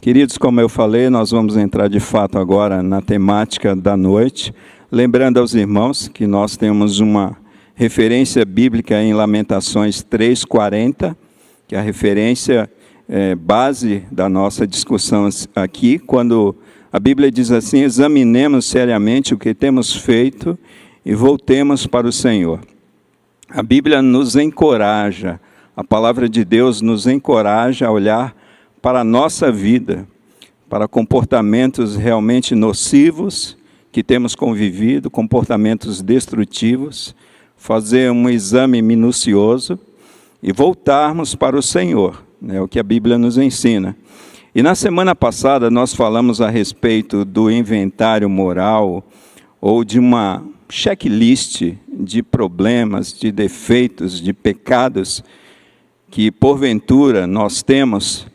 Queridos, como eu falei, nós vamos entrar de fato agora na temática da noite. Lembrando aos irmãos que nós temos uma referência bíblica em Lamentações 3:40, que é a referência base da nossa discussão aqui, quando a Bíblia diz assim: examinemos seriamente o que temos feito e voltemos para o Senhor. A Bíblia nos encoraja, a palavra de Deus nos encoraja a olhar para a nossa vida, para comportamentos realmente nocivos que temos convivido, comportamentos destrutivos, fazer um exame minucioso e voltarmos para o Senhor, é o que a Bíblia nos ensina. E na semana passada nós falamos a respeito do inventário moral ou de uma checklist de problemas, de defeitos, de pecados que porventura nós temos.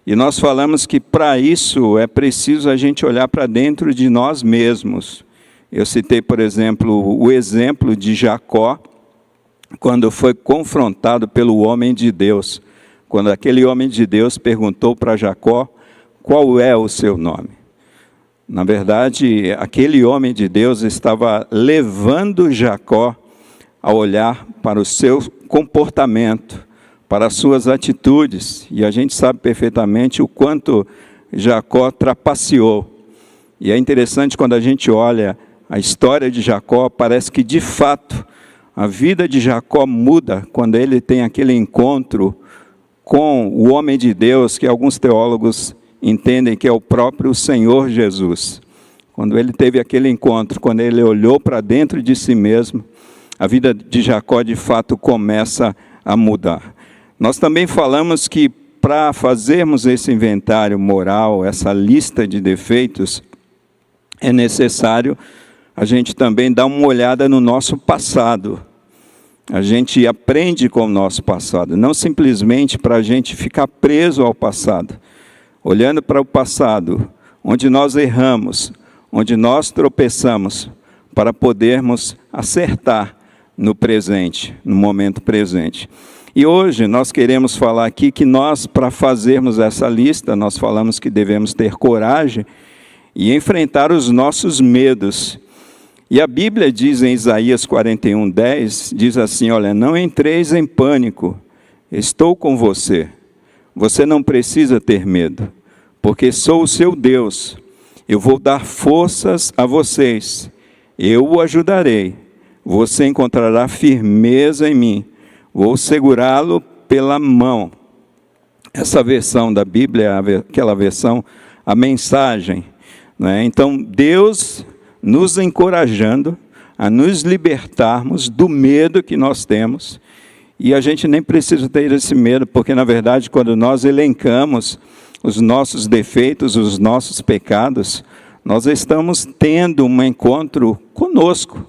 E nós falamos que para isso é preciso a gente olhar para dentro de nós mesmos. Eu citei, por exemplo, o exemplo de Jacó, quando foi confrontado pelo homem de Deus. Quando aquele homem de Deus perguntou para Jacó qual é o seu nome. Na verdade, aquele homem de Deus estava levando Jacó a olhar para o seu comportamento, para as suas atitudes, e a gente sabe perfeitamente o quanto Jacó trapaceou. E é interessante quando a gente olha a história de Jacó, parece que de fato a vida de Jacó muda quando ele tem aquele encontro com o homem de Deus, que alguns teólogos entendem que é o próprio Senhor Jesus. Quando ele teve aquele encontro, quando ele olhou para dentro de si mesmo, a vida de Jacó de fato começa a mudar. Nós também falamos que para fazermos esse inventário moral, essa lista de defeitos, é necessário a gente também dar uma olhada no nosso passado. A gente aprende com o nosso passado, não simplesmente para a gente ficar preso ao passado. Olhando para o passado, onde nós erramos, onde nós tropeçamos, para podermos acertar no presente, no momento presente. E hoje nós queremos falar aqui que nós, para fazermos essa lista, nós falamos que devemos ter coragem e enfrentar os nossos medos. E a Bíblia diz em Isaías 41:10, diz assim: olha, não entreis em pânico, estou com você. Você não precisa ter medo, porque sou o seu Deus. Eu vou dar forças a vocês, eu o ajudarei. Você encontrará firmeza em mim. Vou segurá-lo pela mão. Essa versão da Bíblia é aquela versão, a mensagem, né? Então, Deus nos encorajando a nos libertarmos do medo que nós temos. E a gente nem precisa ter esse medo, porque, na verdade, quando nós elencamos os nossos defeitos, os nossos pecados, nós estamos tendo um encontro conosco.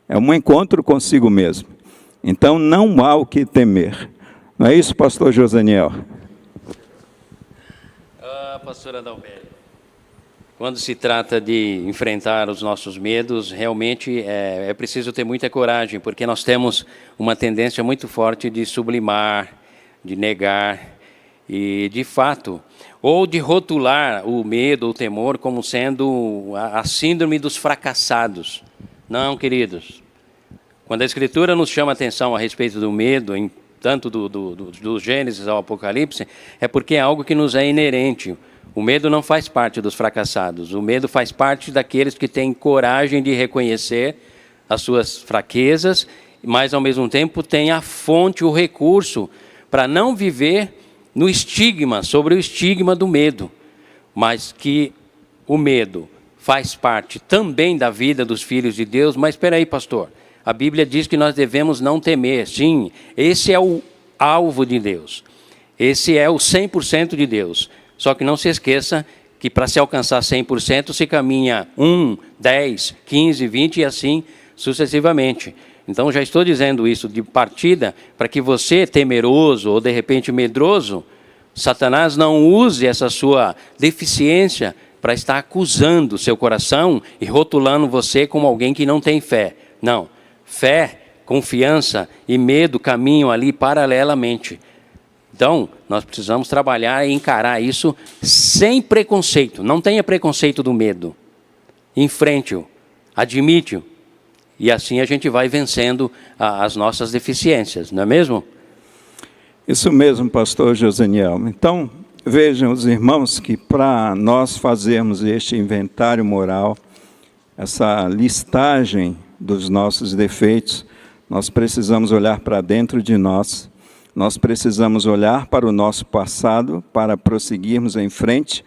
É um encontro consigo mesmo. Então, não há o que temer. Não é isso, pastor Josaniel? Pastor Adalberto, quando se trata de enfrentar os nossos medos, realmente é preciso ter muita coragem, porque nós temos uma tendência muito forte de sublimar, de negar, e de fato, ou de rotular o medo, o temor, como sendo a síndrome dos fracassados. Não, queridos. Quando a Escritura nos chama a atenção a respeito do medo, tanto do Gênesis ao Apocalipse, é porque é algo que nos é inerente. O medo não faz parte dos fracassados. O medo faz parte daqueles que têm coragem de reconhecer as suas fraquezas, mas, ao mesmo tempo, têm a fonte, o recurso, para não viver no estigma, sobre o estigma do medo, mas que o medo faz parte também da vida dos filhos de Deus. Mas espera aí, pastor. A Bíblia diz que nós devemos não temer. Sim, esse é o alvo de Deus. Esse é o 100% de Deus. Só que não se esqueça que para se alcançar 100% se caminha 1, 10, 15, 20 e assim sucessivamente. Então já estou dizendo isso de partida para que você, temeroso ou de repente medroso, Satanás não use essa sua deficiência para estar acusando o seu coração e rotulando você como alguém que não tem fé. Não. Fé, confiança e medo caminham ali paralelamente. Então, nós precisamos trabalhar e encarar isso sem preconceito. Não tenha preconceito do medo. Enfrente-o, admite-o. E assim a gente vai vencendo as nossas deficiências, não é mesmo? Isso mesmo, pastor Joseniel. Então, vejam os irmãos que para nós fazermos este inventário moral, essa listagem dos nossos defeitos, nós precisamos olhar para dentro de nós, nós precisamos olhar para o nosso passado para prosseguirmos em frente,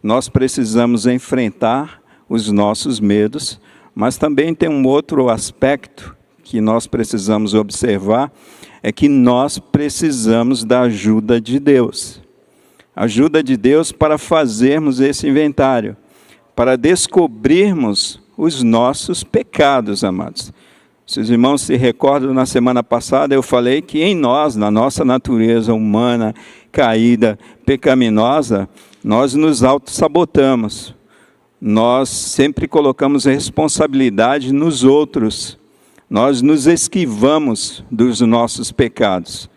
nós precisamos enfrentar os nossos medos, mas também tem um outro aspecto que nós precisamos observar, é que nós precisamos da ajuda de Deus. Ajuda de Deus para fazermos esse inventário, para descobrirmos os nossos pecados, amados. Se os irmãos se recordam, na semana passada eu falei que em nós, na nossa natureza humana, caída, pecaminosa, nós nos autossabotamos. Nós sempre colocamos a responsabilidade nos outros. Nós nos esquivamos dos nossos pecados.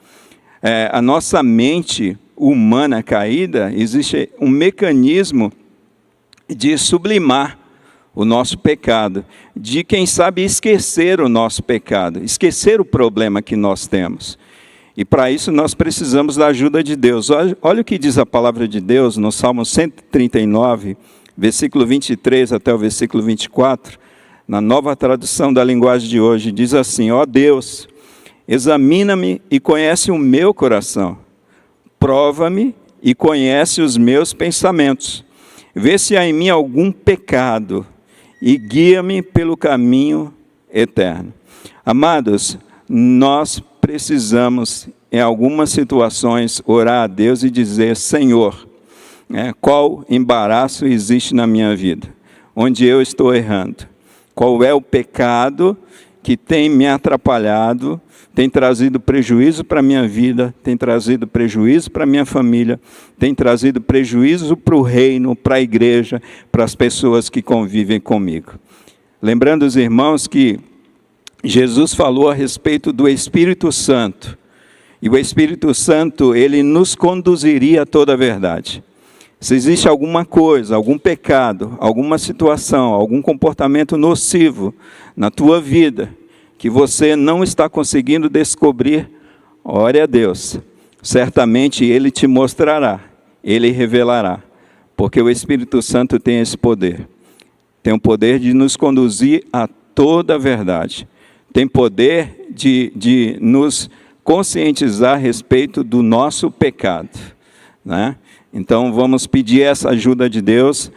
A nossa mente humana caída, existe um mecanismo de sublimar o nosso pecado, de, quem sabe, esquecer o nosso pecado, esquecer o problema que nós temos. E para isso nós precisamos da ajuda de Deus. Olha o que diz a palavra de Deus no Salmo 139, versículo 23 até o versículo 24, na Nova Tradução da Linguagem de hoje, diz assim: ó Deus, examina-me e conhece o meu coração, prova-me e conhece os meus pensamentos, vê se há em mim algum pecado e guia-me pelo caminho eterno. Amados, nós precisamos, em algumas situações, orar a Deus e dizer: Senhor, qual embaraço existe na minha vida? Onde eu estou errando? Qual é o pecado que tem me atrapalhado, tem trazido prejuízo para a minha vida, tem trazido prejuízo para a minha família, tem trazido prejuízo para o reino, para a igreja, para as pessoas que convivem comigo. Lembrando os irmãos que Jesus falou a respeito do Espírito Santo, e o Espírito Santo, ele nos conduziria a toda a verdade. Se existe alguma coisa, algum pecado, alguma situação, algum comportamento nocivo na tua vida, que você não está conseguindo descobrir, ore a Deus. Certamente Ele te mostrará, Ele revelará, porque o Espírito Santo tem esse poder. Tem o poder de nos conduzir a toda a verdade. Tem poder de nos conscientizar a respeito do nosso pecado, né? Então vamos pedir essa ajuda de Deus,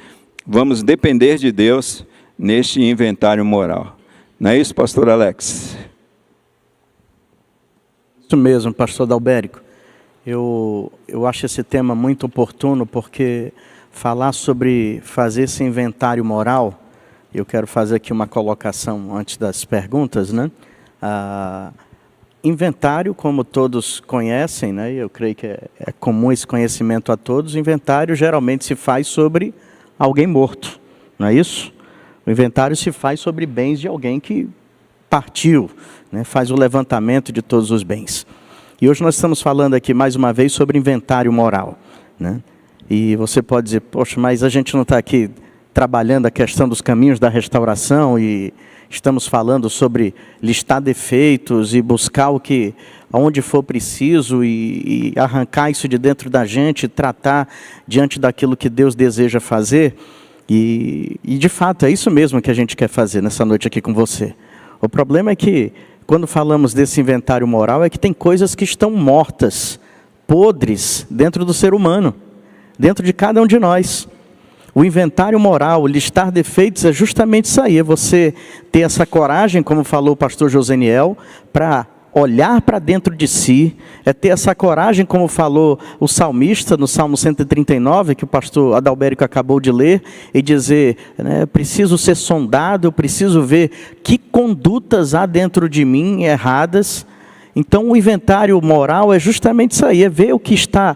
vamos depender de Deus neste inventário moral. Não é isso, pastor Alex? Isso mesmo, pastor Dalbérico. Eu acho esse tema muito oportuno, porque falar sobre fazer esse inventário moral, eu quero fazer aqui uma colocação antes das perguntas, né? Inventário, como todos conhecem, né? Eu creio que é comum esse conhecimento a todos, inventário geralmente se faz sobre alguém morto, não é isso? O inventário se faz sobre bens de alguém que partiu, né? Faz o levantamento de todos os bens. E hoje nós estamos falando aqui mais uma vez sobre inventário moral, né? E você pode dizer: poxa, mas a gente não está aqui trabalhando a questão dos caminhos da restauração e estamos falando sobre listar defeitos e buscar o que, onde for preciso e arrancar isso de dentro da gente, tratar diante daquilo que Deus deseja fazer. E de fato é isso mesmo que a gente quer fazer nessa noite aqui com você. O problema é que quando falamos desse inventário moral é que tem coisas que estão mortas, podres dentro do ser humano, dentro de cada um de nós. O inventário moral, listar defeitos, é justamente isso aí, é você ter essa coragem, como falou o pastor Joseniel, para olhar para dentro de si, é ter essa coragem, como falou o salmista no Salmo 139, que o pastor Adalbérico acabou de ler, e dizer, né, preciso ser sondado, eu preciso ver que condutas há dentro de mim erradas. Então o inventário moral é justamente isso aí, é ver o que está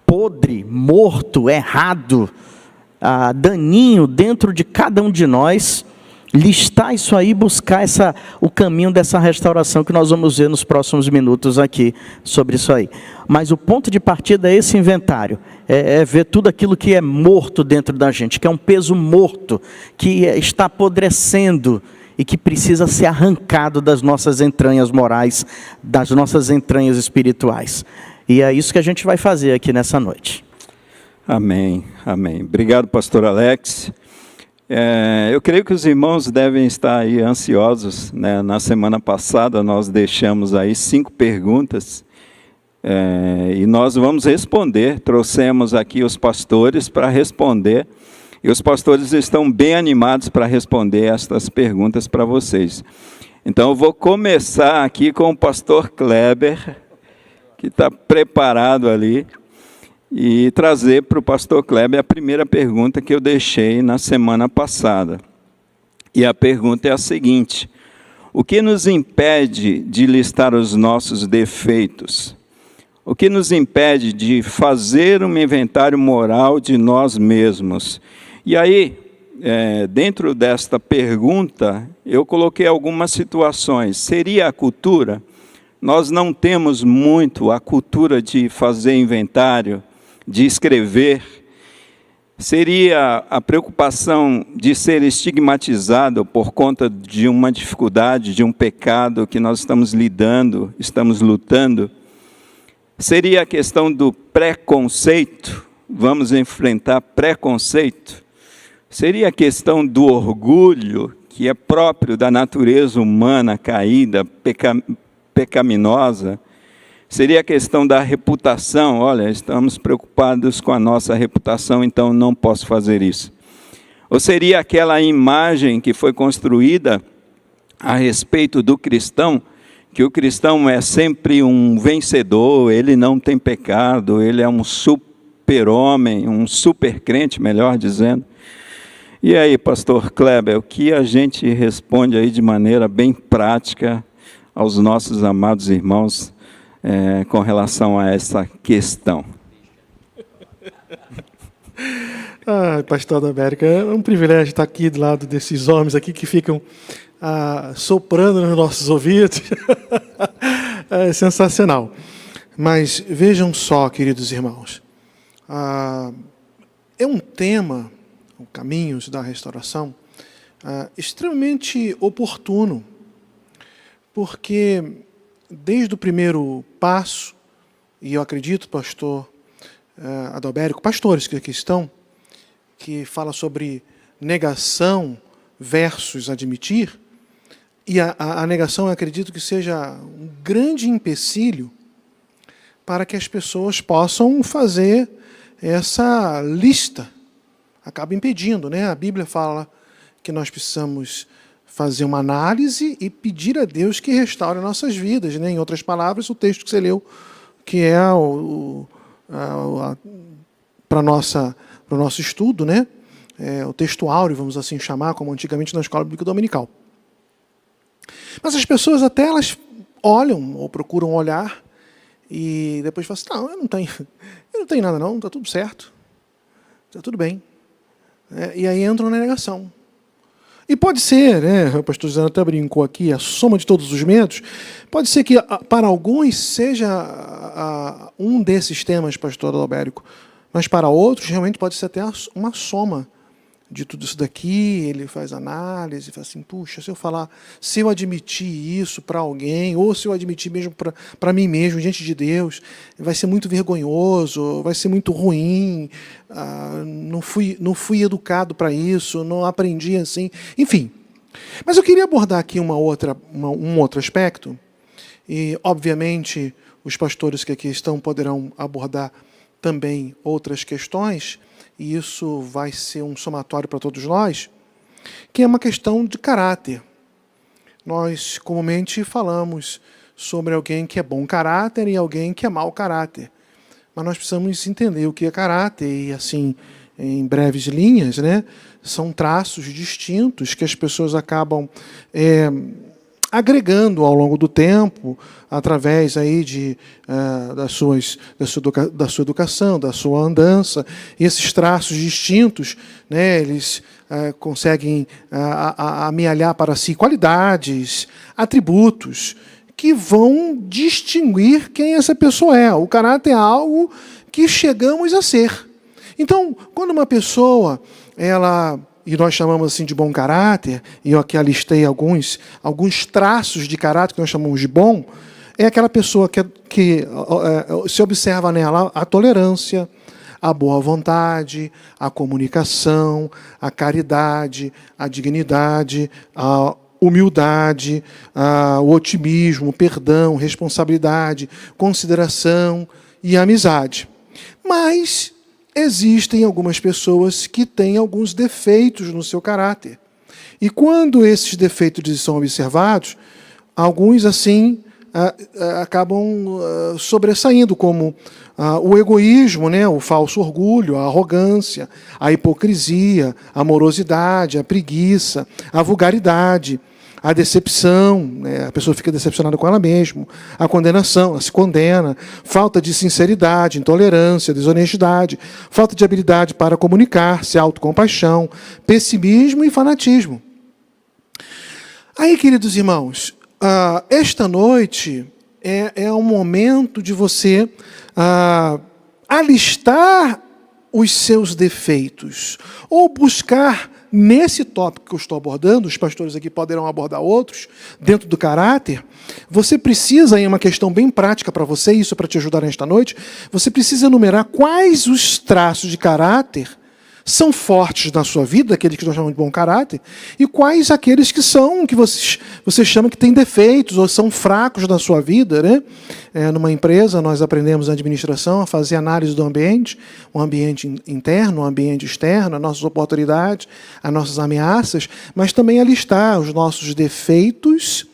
podre, morto, errado, daninho dentro de cada um de nós, listar isso aí, buscar o caminho dessa restauração que nós vamos ver nos próximos minutos aqui sobre isso aí. Mas o ponto de partida é esse inventário, é ver tudo aquilo que é morto dentro da gente, que é um peso morto, que está apodrecendo e que precisa ser arrancado das nossas entranhas morais, das nossas entranhas espirituais. E é isso que a gente vai fazer aqui nessa noite. Amém, amém. Obrigado, pastor Alex. Eu creio que os irmãos devem estar aí ansiosos, né? Na semana passada nós deixamos aí 5 perguntas, e nós vamos responder. Trouxemos aqui os pastores para responder, e os pastores estão bem animados para responder estas perguntas para vocês. Então eu vou começar aqui com o pastor Kleber, que está preparado ali, e trazer para o pastor Kleber a primeira pergunta que eu deixei na semana passada. E a pergunta é a seguinte: o que nos impede de listar os nossos defeitos? O que nos impede de fazer um inventário moral de nós mesmos? E aí, dentro desta pergunta, eu coloquei algumas situações. Seria a cultura? Nós não temos muito a cultura de fazer inventário, de escrever. Seria a preocupação de ser estigmatizado por conta de uma dificuldade, de um pecado que nós estamos lidando, estamos lutando. Seria a questão do preconceito, vamos enfrentar preconceito. Seria a questão do orgulho, que é próprio da natureza humana caída, pecaminosa. Seria a questão da reputação. Olha, estamos preocupados com a nossa reputação, então não posso fazer isso. Ou seria aquela imagem que foi construída a respeito do cristão, que o cristão é sempre um vencedor, ele não tem pecado, ele é um super-homem, um super-crente, melhor dizendo. E aí, pastor Kleber, o que a gente responde aí de maneira bem prática aos nossos amados irmãos com relação a essa questão? Pastor Adalberto, é um privilégio estar aqui do lado desses homens aqui que ficam soprando nos nossos ouvidos. É sensacional. Mas vejam só, queridos irmãos, é um tema, o Caminhos da Restauração, extremamente oportuno, porque desde o primeiro passo, e eu acredito, pastor Adalberto, pastores que aqui estão, que fala sobre negação versus admitir, e a negação, eu acredito que seja um grande empecilho para que as pessoas possam fazer essa lista. Acaba impedindo, né? A Bíblia fala que nós precisamos fazer uma análise e pedir a Deus que restaure nossas vidas, né? Em outras palavras, o texto que você leu, que é para o nosso estudo, né? O texto áureo, vamos assim chamar, como antigamente na escola bíblica dominical. Mas as pessoas até elas olham ou procuram olhar e depois falam assim: não, eu não tenho nada não, está tudo certo, está tudo bem. E aí entram na negação. E pode ser, né, o pastor Zé até brincou aqui, a soma de todos os medos, pode ser que para alguns seja um desses temas, pastor Adalberto, mas para outros realmente pode ser até uma soma de tudo isso daqui. Ele faz análise, fala assim: puxa, se eu admitir isso para alguém, ou se eu admitir mesmo para mim mesmo, diante de Deus, vai ser muito vergonhoso, vai ser muito ruim, não fui educado para isso, não aprendi assim, enfim. Mas eu queria abordar aqui um outro aspecto, e obviamente os pastores que aqui estão poderão abordar também outras questões, e isso vai ser um somatório para todos nós, que é uma questão de caráter. Nós comumente falamos sobre alguém que é bom caráter e alguém que é mau caráter. Mas nós precisamos entender o que é caráter, e assim, em breves linhas, né, são traços distintos que as pessoas acabam agregando ao longo do tempo, através aí da sua educação, da sua andança. E esses traços distintos, né, eles conseguem amealhar para si qualidades, atributos, que vão distinguir quem essa pessoa é. O caráter é algo que chegamos a ser. Então, quando uma pessoa, e nós chamamos assim de bom caráter, e eu aqui alistei alguns traços de caráter que nós chamamos de bom, é aquela pessoa que se observa nela a tolerância, a boa vontade, a comunicação, a caridade, a dignidade, a humildade, o otimismo, o perdão, responsabilidade, consideração e amizade. Mas existem algumas pessoas que têm alguns defeitos no seu caráter. E quando esses defeitos são observados, alguns assim acabam sobressaindo, como o egoísmo, né, o falso orgulho, a arrogância, a hipocrisia, a morosidade, a preguiça, a vulgaridade, a decepção, né, a pessoa fica decepcionada com ela mesma, a condenação, ela se condena, falta de sinceridade, intolerância, desonestidade, falta de habilidade para comunicar-se, autocompaixão, pessimismo e fanatismo. Aí, queridos irmãos, esta noite é um momento de você alistar os seus defeitos, ou buscar, nesse tópico que eu estou abordando, os pastores aqui poderão abordar outros, dentro do caráter, você precisa, em uma questão bem prática para você, isso para te ajudar nesta noite, você precisa enumerar quais os traços de caráter são fortes na sua vida, aqueles que nós chamamos de bom caráter, e quais aqueles que você chama que têm defeitos ou são fracos na sua vida, né? Numa empresa, nós aprendemos na administração a fazer análise do ambiente, um ambiente interno, um ambiente externo, as nossas oportunidades, as nossas ameaças, mas também a listar os nossos defeitos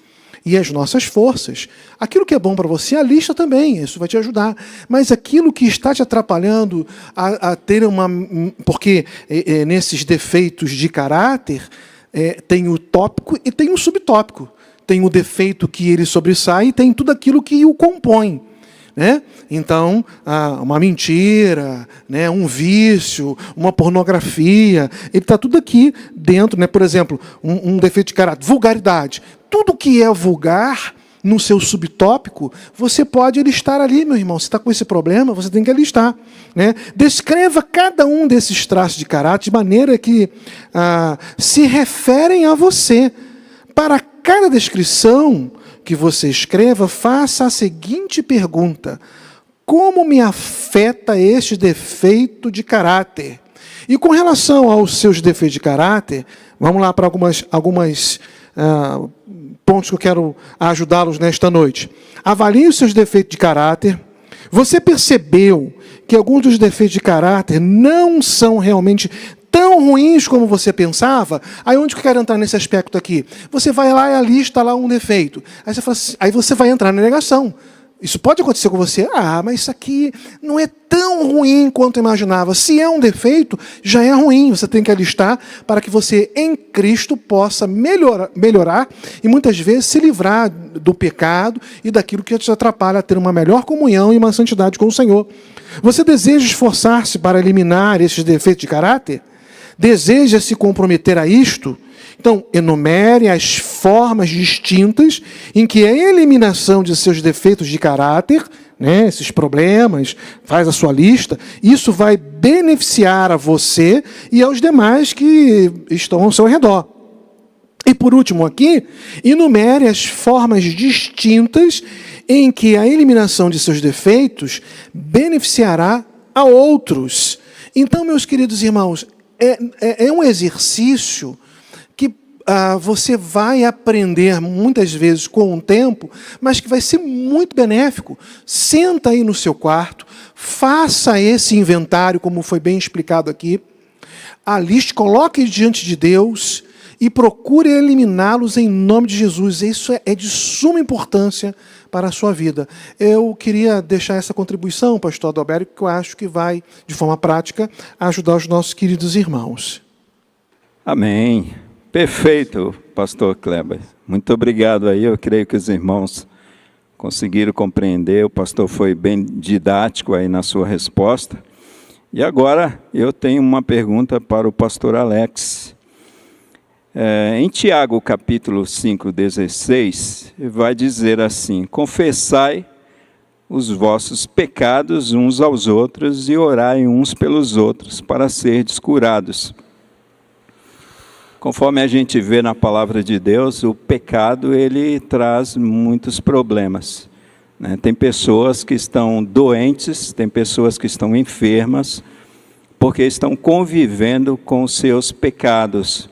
e as nossas forças. Aquilo que é bom para você, alista também, isso vai te ajudar. Mas aquilo que está te atrapalhando a ter uma... Porque nesses defeitos de caráter, tem o tópico e tem o subtópico. Tem o defeito que ele sobressai e tem tudo aquilo que o compõe. Né? Então, uma mentira, né? Um vício, uma pornografia, ele está tudo aqui dentro. Né? Por exemplo, um defeito de caráter, vulgaridade. Tudo que é vulgar, no seu subtópico, você pode listar ali, meu irmão. Se está com esse problema, você tem que listar. Né? Descreva cada um desses traços de caráter de maneira que se referem a você. Para cada descrição que você escreva, faça a seguinte pergunta: como me afeta este defeito de caráter? E com relação aos seus defeitos de caráter, vamos lá para algumas pontos que eu quero ajudá-los nesta noite. Avalie os seus defeitos de caráter. Você percebeu que alguns dos defeitos de caráter não são realmente tão ruins como você pensava? Aí onde que eu quero entrar nesse aspecto aqui? Você vai lá e alista lá um defeito. Aí você fala assim, aí você vai entrar na negação. Isso pode acontecer com você. Mas isso aqui não é tão ruim quanto eu imaginava. Se é um defeito, já é ruim. Você tem que alistar para que você, em Cristo, possa melhorar e muitas vezes se livrar do pecado e daquilo que te atrapalha a ter uma melhor comunhão e uma santidade com o Senhor. Você deseja esforçar-se para eliminar esses defeitos de caráter? Deseja se comprometer a isto? Então, enumere as formas distintas em que a eliminação de seus defeitos de caráter, né, esses problemas, faz a sua lista, isso vai beneficiar a você e aos demais que estão ao seu redor. E por último aqui, enumere as formas distintas em que a eliminação de seus defeitos beneficiará a outros. Então, meus queridos irmãos, é um exercício que você vai aprender muitas vezes com o tempo, mas que vai ser muito benéfico. Senta aí no seu quarto, faça esse inventário, como foi bem explicado aqui, aliste, coloque diante de Deus e procure eliminá-los em nome de Jesus. Isso é de suma importância para a sua vida. Eu queria deixar essa contribuição, pastor Adalberto, que eu acho que vai, de forma prática, ajudar os nossos queridos irmãos. Amém. Perfeito, pastor Kleber. Muito obrigado aí. Eu creio que os irmãos conseguiram compreender. O pastor foi bem didático aí na sua resposta. E agora eu tenho uma pergunta para o pastor Alex. Em Tiago, capítulo 5,16, vai dizer assim: confessai os vossos pecados uns aos outros e orai uns pelos outros para serdes curados. Conforme a gente vê na palavra de Deus, o pecado ele traz muitos problemas, né? Tem pessoas que estão doentes, tem pessoas que estão enfermas, porque estão convivendo com os seus pecados,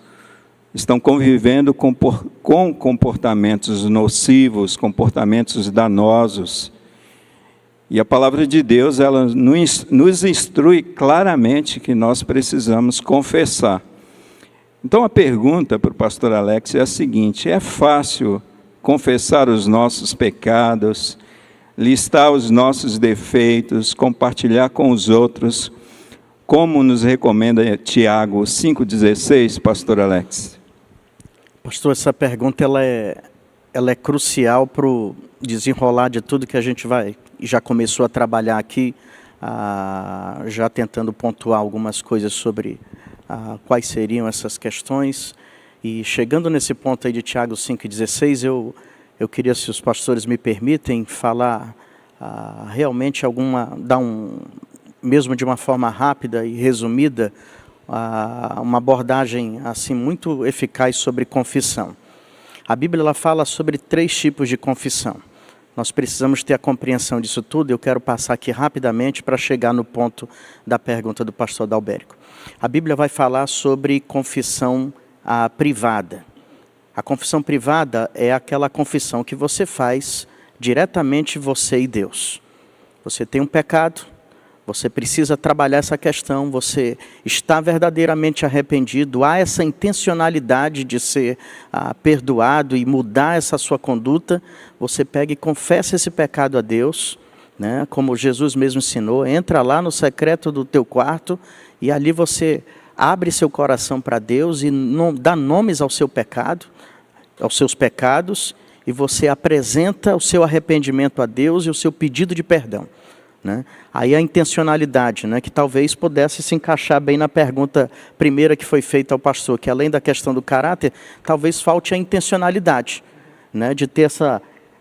estão convivendo com comportamentos nocivos, comportamentos danosos. E a palavra de Deus, ela nos instrui claramente que nós precisamos confessar. Então a pergunta para o pastor Alex é a seguinte: é fácil confessar os nossos pecados, listar os nossos defeitos, compartilhar com os outros, como nos recomenda Tiago 5,16, pastor Alex? Pastor, essa pergunta ela é crucial para o desenrolar de tudo que a gente já começou a trabalhar aqui, já tentando pontuar algumas coisas sobre quais seriam essas questões. E chegando nesse ponto aí de Tiago 5,16, eu queria, se os pastores me permitem, falar realmente mesmo de uma forma rápida e resumida, uma abordagem assim muito eficaz sobre confissão. A Bíblia ela fala sobre 3 tipos de confissão. Nós precisamos ter a compreensão disso tudo. Eu quero passar aqui rapidamente para chegar no ponto da pergunta do pastor Dalbérico. A Bíblia vai falar sobre confissão privada. A confissão privada é aquela confissão que você faz diretamente você e Deus. Você tem um pecado, você precisa trabalhar essa questão, você está verdadeiramente arrependido, há essa intencionalidade de ser perdoado e mudar essa sua conduta, você pega e confessa esse pecado a Deus, né? Como Jesus mesmo ensinou, entra lá no secreto do teu quarto e ali você abre seu coração para Deus e dá nomes ao seu pecado, aos seus pecados, e você apresenta o seu arrependimento a Deus e o seu pedido de perdão. Né? Aí a intencionalidade, né, que talvez pudesse se encaixar bem na pergunta primeira que foi feita ao pastor, que além da questão do caráter, talvez falte a intencionalidade, né, de ter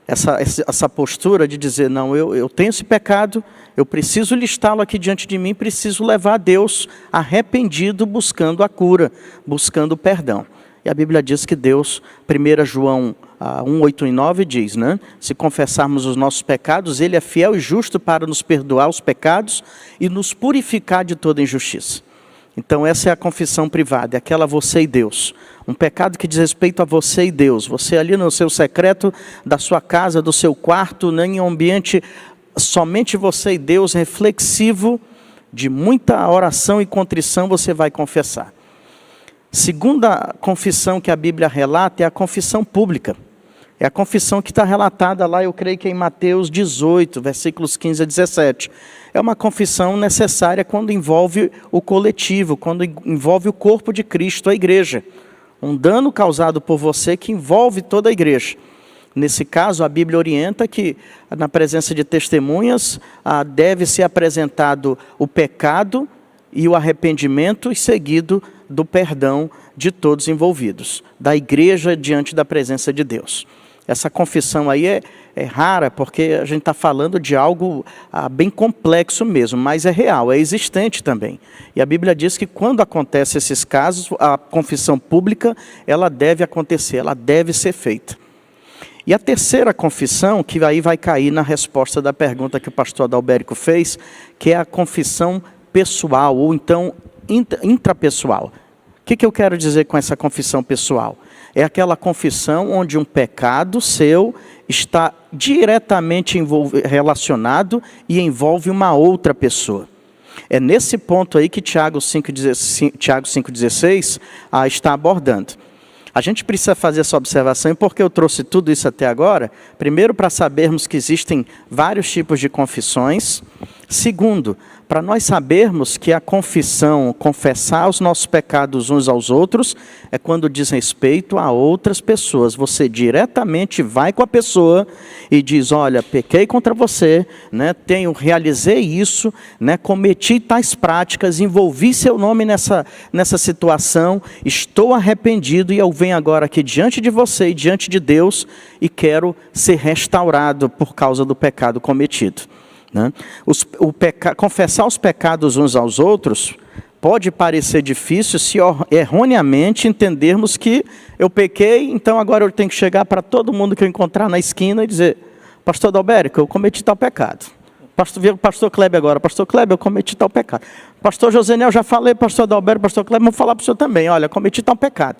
essa postura de dizer, não, eu tenho esse pecado, eu preciso listá-lo aqui diante de mim, preciso levar a Deus arrependido, buscando a cura, buscando o perdão. E a Bíblia diz que Deus, 1 João 1, 8 e 9 diz, né? Se confessarmos os nossos pecados, Ele é fiel e justo para nos perdoar os pecados e nos purificar de toda injustiça. Então essa é a confissão privada, é aquela você e Deus. Um pecado que diz respeito a você e Deus. Você ali no seu secreto da sua casa, do seu quarto, né, em um ambiente somente você e Deus, reflexivo, de muita oração e contrição, você vai confessar. Segunda confissão que a Bíblia relata é a confissão pública. É a confissão que está relatada lá, eu creio que é em Mateus 18, versículos 15 a 17. É uma confissão necessária quando envolve o coletivo, quando envolve o corpo de Cristo, a igreja. Um dano causado por você que envolve toda a igreja. Nesse caso, a Bíblia orienta que, na presença de testemunhas, deve ser apresentado o pecado e o arrependimento, e seguido do perdão de todos envolvidos, da igreja diante da presença de Deus. Essa confissão aí é rara, porque a gente está falando de algo bem complexo mesmo, mas é real, é existente também. E a Bíblia diz que quando acontecem esses casos, a confissão pública, ela deve acontecer, ela deve ser feita. E a terceira confissão, que aí vai cair na resposta da pergunta que o pastor Adalbérico fez, que é a confissão pessoal, ou então intrapessoal. O que eu quero dizer com essa confissão pessoal? É aquela confissão onde um pecado seu está diretamente relacionado e envolve uma outra pessoa. É nesse ponto aí que Tiago 5,16 está abordando. A gente precisa fazer essa observação, e por que eu trouxe tudo isso até agora? Primeiro, para sabermos que existem vários tipos de confissões. Segundo, para nós sabermos que a confissão, confessar os nossos pecados uns aos outros, é quando diz respeito a outras pessoas. Você diretamente vai com a pessoa e diz, olha, pequei contra você, né, realizei isso, né, cometi tais práticas, envolvi seu nome nessa situação, estou arrependido e eu venho agora aqui diante de você e diante de Deus e quero ser restaurado por causa do pecado cometido. Né? Confessar os pecados uns aos outros pode parecer difícil se erroneamente entendermos que eu pequei, então agora eu tenho que chegar para todo mundo que eu encontrar na esquina e dizer, pastor Adalberico, eu cometi tal pecado. Pastor Kleber agora, pastor Kleber, eu cometi tal pecado. Pastor Josenel, já falei, pastor Adalberico, pastor Kleber, vou falar para o senhor também, olha, cometi tal pecado.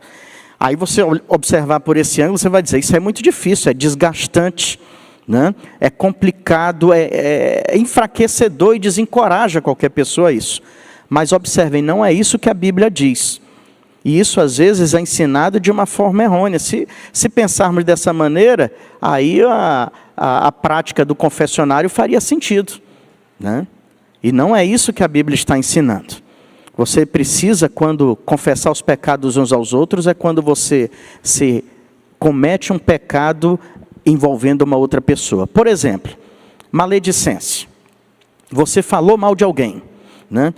Aí você observar por esse ângulo, você vai dizer, isso é muito difícil, é desgastante, né? É complicado, é enfraquecedor e desencoraja qualquer pessoa a isso. Mas observem, não é isso que a Bíblia diz. E isso às vezes é ensinado de uma forma errônea. Se pensarmos dessa maneira, aí a prática do confessionário faria sentido, né? E não é isso que a Bíblia está ensinando. Você precisa, quando confessar os pecados uns aos outros, é quando você se comete um pecado envolvendo uma outra pessoa. Por exemplo, maledicência. Você falou mal de alguém, né?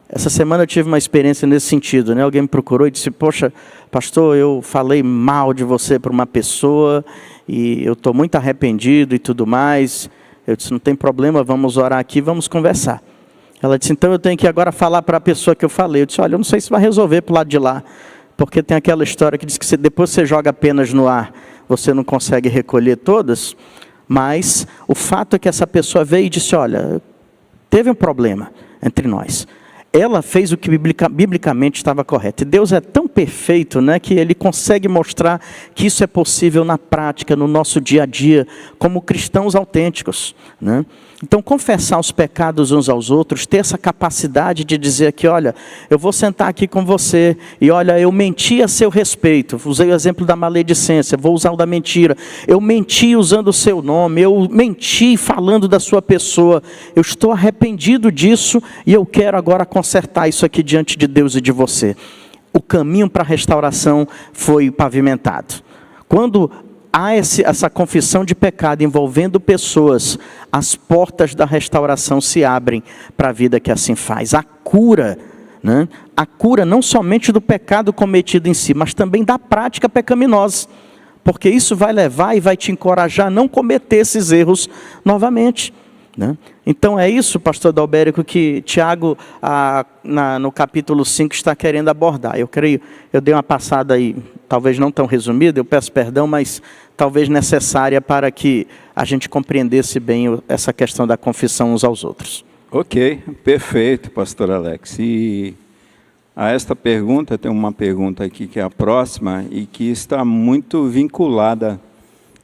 Essa semana eu tive uma experiência nesse sentido, né? Alguém me procurou e disse, poxa, pastor, eu falei mal de você para uma pessoa e eu estou muito arrependido e tudo mais. Eu disse, não tem problema, vamos orar aqui, vamos conversar. Ela disse, então eu tenho que agora falar para a pessoa que eu falei. Eu disse, olha, eu não sei se vai resolver para o lado de lá. Porque tem aquela história que diz que depois você joga penas no ar, você não consegue recolher todas, mas o fato é que essa pessoa veio e disse, olha, teve um problema entre nós. Ela fez o que biblicamente estava correto. E Deus é tão perfeito, né, que Ele consegue mostrar que isso é possível na prática, no nosso dia a dia, como cristãos autênticos, né? Então, confessar os pecados uns aos outros, ter essa capacidade de dizer aqui, olha, eu vou sentar aqui com você, e olha, eu menti a seu respeito, usei o exemplo da maledicência, vou usar o da mentira, eu menti usando o seu nome, eu menti falando da sua pessoa, eu estou arrependido disso, e eu quero agora consertar isso aqui diante de Deus e de você. O caminho para a restauração foi pavimentado. Quando há essa confissão de pecado envolvendo pessoas, as portas da restauração se abrem para a vida que assim faz. A cura, né? A cura não somente do pecado cometido em si, mas também da prática pecaminosa. Porque isso vai levar e vai te encorajar a não cometer esses erros novamente, né? Então é isso, pastor Adalberico, que Tiago, no capítulo 5, está querendo abordar. Eu creio, eu dei uma passada aí, talvez não tão resumida, eu peço perdão, mas talvez necessária para que a gente compreendesse bem essa questão da confissão uns aos outros. Ok, perfeito, pastor Alex. E a esta pergunta, tem uma pergunta aqui que é a próxima e que está muito vinculada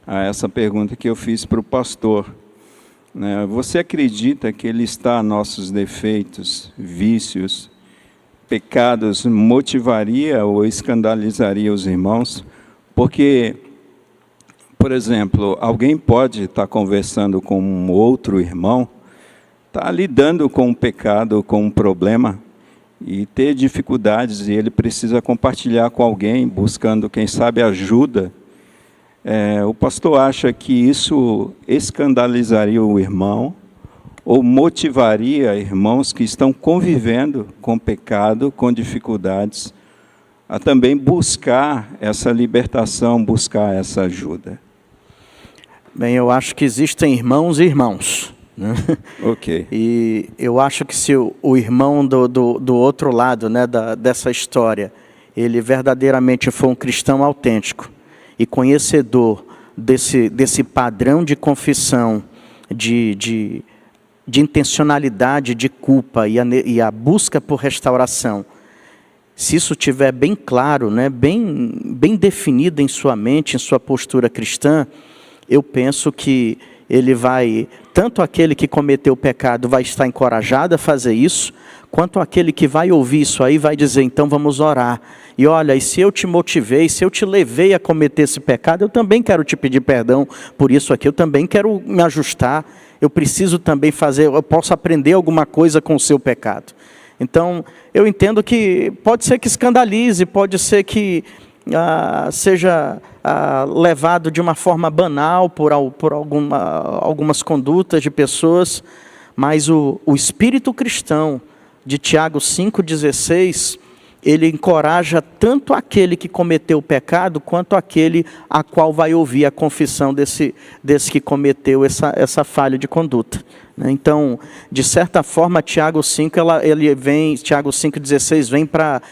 a essa pergunta que eu fiz para o pastor. Você acredita que listar nossos defeitos, vícios, pecados motivaria ou escandalizaria os irmãos? Porque, por exemplo, alguém pode estar conversando com um outro irmão, estar lidando com um pecado, com um problema, e ter dificuldades, e ele precisa compartilhar com alguém, buscando, quem sabe, ajuda. O pastor acha que isso escandalizaria o irmão ou motivaria irmãos que estão convivendo com pecado, com dificuldades, a também buscar essa libertação, buscar essa ajuda? Bem, eu acho que existem irmãos e irmãos, né? Ok. E eu acho que se o irmão do outro lado, né, dessa história, ele verdadeiramente for um cristão autêntico, e conhecedor desse padrão de confissão, de intencionalidade, de culpa e a busca por restauração, se isso estiver bem claro, né, bem definido em sua mente, em sua postura cristã, eu penso que ele vai, tanto aquele que cometeu o pecado vai estar encorajado a fazer isso, quanto aquele que vai ouvir isso aí vai dizer, então vamos orar. E olha, e se eu te motivei, se eu te levei a cometer esse pecado, eu também quero te pedir perdão por isso aqui, eu também quero me ajustar, eu preciso também fazer, eu posso aprender alguma coisa com o seu pecado. Então, eu entendo que pode ser que escandalize, pode ser que seja levado de uma forma banal por algumas condutas de pessoas, mas o espírito cristão de Tiago 5,16, ele encoraja tanto aquele que cometeu o pecado, quanto aquele a qual vai ouvir a confissão desse que cometeu essa falha de conduta. Então, de certa forma, Tiago 5,16 vem para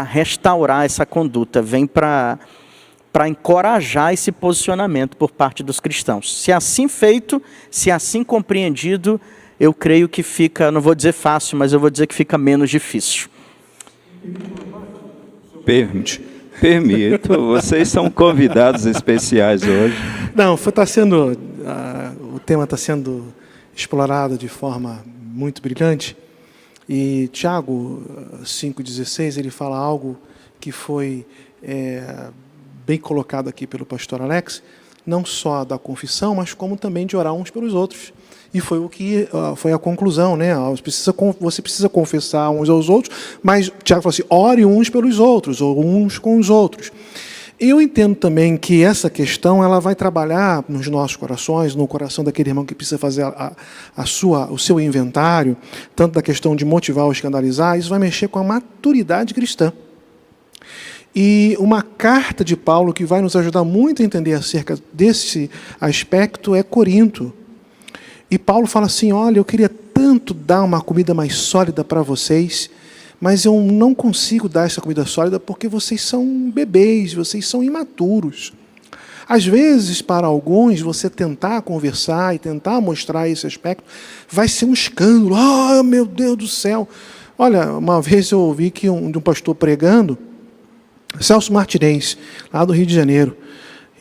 restaurar essa conduta, vem para encorajar esse posicionamento por parte dos cristãos. Se assim feito, se assim compreendido, eu creio que fica, não vou dizer fácil, mas eu vou dizer que fica menos difícil. Permito, vocês são convidados especiais hoje. Não, o tema está sendo explorado de forma muito brilhante. E Tiago 5,16, ele fala algo que foi bem colocado aqui pelo pastor Alex, não só da confissão, mas como também de orar uns pelos outros. E foi o que foi a conclusão, né? Você precisa confessar uns aos outros, mas Tiago falou assim, ore uns pelos outros, ou uns com os outros. Eu entendo também que essa questão ela vai trabalhar nos nossos corações, no coração daquele irmão que precisa fazer o seu inventário, tanto da questão de motivar ou escandalizar, isso vai mexer com a maturidade cristã. E uma carta de Paulo que vai nos ajudar muito a entender acerca desse aspecto é Corinto. E Paulo fala assim, olha, eu queria tanto dar uma comida mais sólida para vocês, mas eu não consigo dar essa comida sólida porque vocês são bebês, vocês são imaturos. Às vezes, para alguns, você tentar conversar e tentar mostrar esse aspecto, vai ser um escândalo. Ah, meu Deus do céu! Olha, uma vez eu ouvi de um pastor pregando, Celso Martinez, lá do Rio de Janeiro,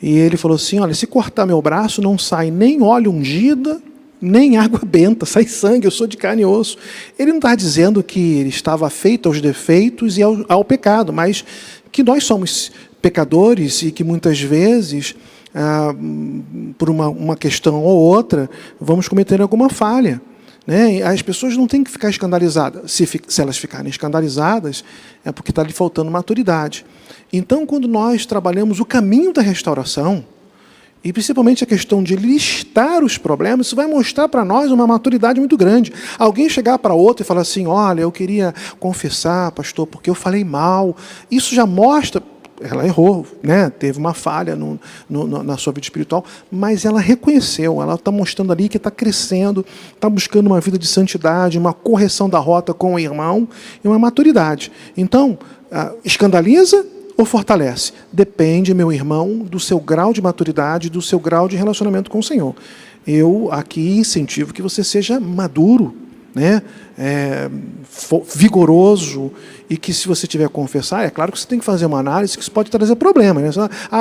e ele falou assim, olha, se cortar meu braço, não sai nem óleo ungida, nem água benta, sai sangue, eu sou de carne e osso. Ele não está dizendo que ele estava feito aos defeitos e ao pecado, mas que nós somos pecadores e que muitas vezes, por uma questão ou outra, vamos cometer alguma falha. Né? As pessoas não têm que ficar escandalizadas. Se elas ficarem escandalizadas, é porque está lhe faltando maturidade. Então, quando nós trabalhamos o caminho da restauração, e principalmente a questão de listar os problemas, isso vai mostrar para nós uma maturidade muito grande. Alguém chegar para outro e falar assim, olha, eu queria confessar, pastor, porque eu falei mal. Isso já mostra, ela errou, né? Teve uma falha na sua vida espiritual, mas ela reconheceu, ela está mostrando ali que está crescendo, está buscando uma vida de santidade, uma correção da rota com o irmão e uma maturidade. Então, escandaliza ou fortalece? Depende, meu irmão, do seu grau de maturidade, do seu grau de relacionamento com o Senhor. Eu aqui incentivo que você seja maduro, né? Vigoroso, e que se você tiver a confessar, é claro que você tem que fazer uma análise, que isso pode trazer problema. Né?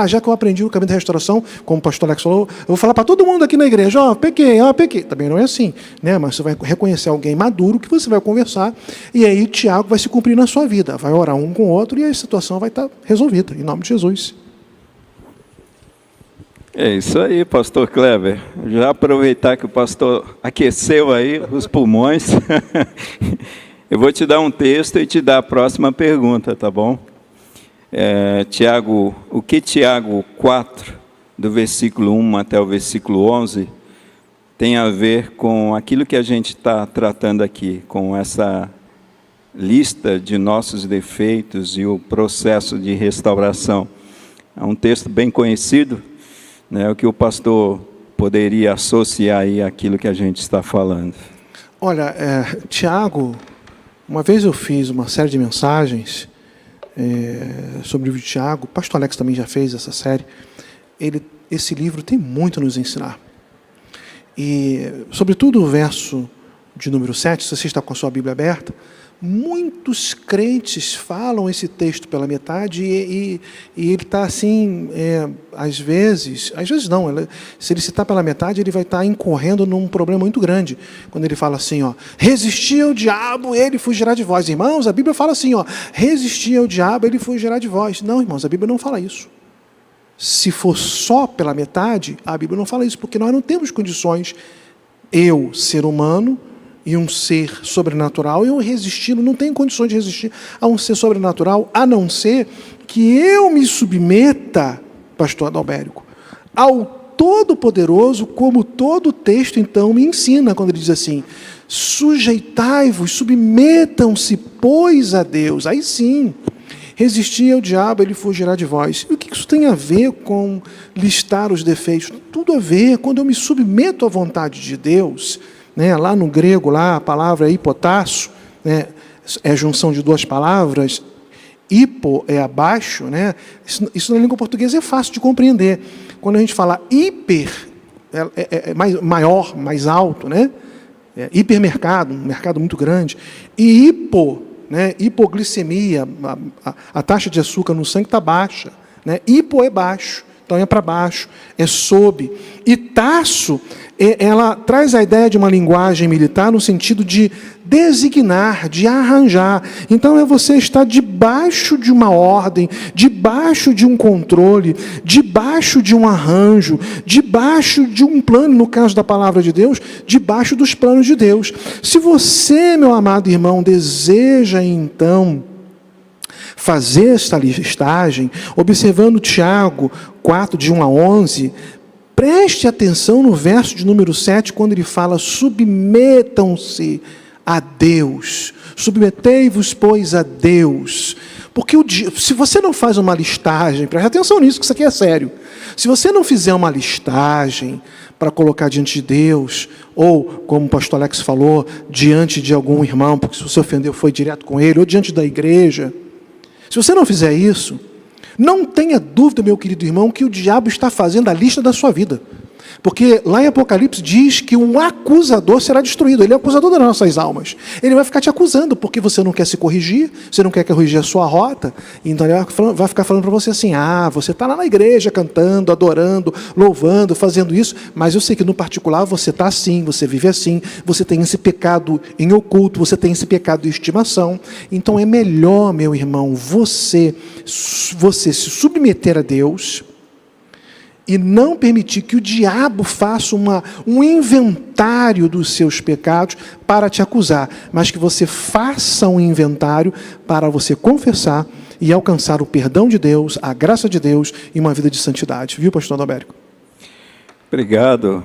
Já que eu aprendi o caminho da restauração, como o pastor Alex falou, eu vou falar para todo mundo aqui na igreja, pequei. Também não é assim. Né? Mas você vai reconhecer alguém maduro que você vai conversar, e aí Tiago vai se cumprir na sua vida, vai orar um com o outro, e a situação vai estar resolvida, em nome de Jesus. É isso aí, pastor Kleber. Já aproveitar que o pastor aqueceu aí os pulmões, eu vou te dar um texto e te dar a próxima pergunta, tá bom? O que Tiago 4, do versículo 1 até o versículo 11, tem a ver com aquilo que a gente está tratando aqui, com essa lista de nossos defeitos e o processo de restauração. É um texto bem conhecido, né, o que o pastor poderia associar aí àquilo que a gente está falando. Olha, Tiago, uma vez eu fiz uma série de mensagens sobre o livro de Tiago, o pastor Alex também já fez essa série. Esse livro tem muito a nos ensinar. E, sobretudo, o verso de número 7, se você está com a sua Bíblia aberta, muitos crentes falam esse texto pela metade e ele está assim, às vezes não, se ele citar pela metade, ele vai estar incorrendo num problema muito grande, quando ele fala assim, resisti ao diabo, ele fugirá de vós. Irmãos, a Bíblia fala assim, resisti ao diabo, ele fugirá de vós. Não, irmãos, a Bíblia não fala isso. Se for só pela metade, a Bíblia não fala isso, porque nós não temos condições, eu, ser humano, e um ser sobrenatural, eu resistindo, não tenho condições de resistir a um ser sobrenatural, a não ser que eu me submeta, pastor Adalbérico, ao Todo-Poderoso, como todo o texto, então, me ensina, quando ele diz assim, sujeitai-vos, submetam-se, pois, a Deus. Aí sim, resistir ao diabo, ele fugirá de vós. E o que isso tem a ver com listar os defeitos? Tudo a ver, quando eu me submeto à vontade de Deus, lá no grego, lá, a palavra hipotasso, é a junção de duas palavras, hipo é abaixo, isso na língua portuguesa é fácil de compreender. Quando a gente fala hiper, é maior, mais alto, hipermercado, um mercado muito grande, e hipo, hipoglicemia, a taxa de açúcar no sangue está baixa, hipo é baixo, então é para baixo, é sob. E tasso, ela traz a ideia de uma linguagem militar no sentido de designar, de arranjar. Então é você estar debaixo de uma ordem, debaixo de um controle, debaixo de um arranjo, debaixo de um plano, no caso da palavra de Deus, debaixo dos planos de Deus. Se você, meu amado irmão, deseja então fazer esta listagem, observando Tiago 4, de 1 a 11, preste atenção no verso de número 7, quando ele fala, submetam-se a Deus, submetei-vos, pois, a Deus, porque se você não faz uma listagem, preste atenção nisso, que isso aqui é sério, se você não fizer uma listagem para colocar diante de Deus, ou, como o pastor Alex falou, diante de algum irmão, porque se você ofendeu foi direto com ele, ou diante da igreja, se você não fizer isso, não tenha dúvida, meu querido irmão, que o diabo está fazendo a lista da sua vida. Porque lá em Apocalipse diz que o acusador será destruído. Ele é o acusador das nossas almas. Ele vai ficar te acusando, porque você não quer se corrigir, você não quer corrigir a sua rota. Então ele vai ficar falando para você assim, você está lá na igreja cantando, adorando, louvando, fazendo isso, mas eu sei que no particular você está assim, você vive assim, você tem esse pecado em oculto, você tem esse pecado de estimação. Então é melhor, meu irmão, você se submeter a Deus e não permitir que o diabo faça um inventário dos seus pecados para te acusar, mas que você faça um inventário para você confessar e alcançar o perdão de Deus, a graça de Deus e uma vida de santidade. Viu, pastor Adalbérico? Obrigado,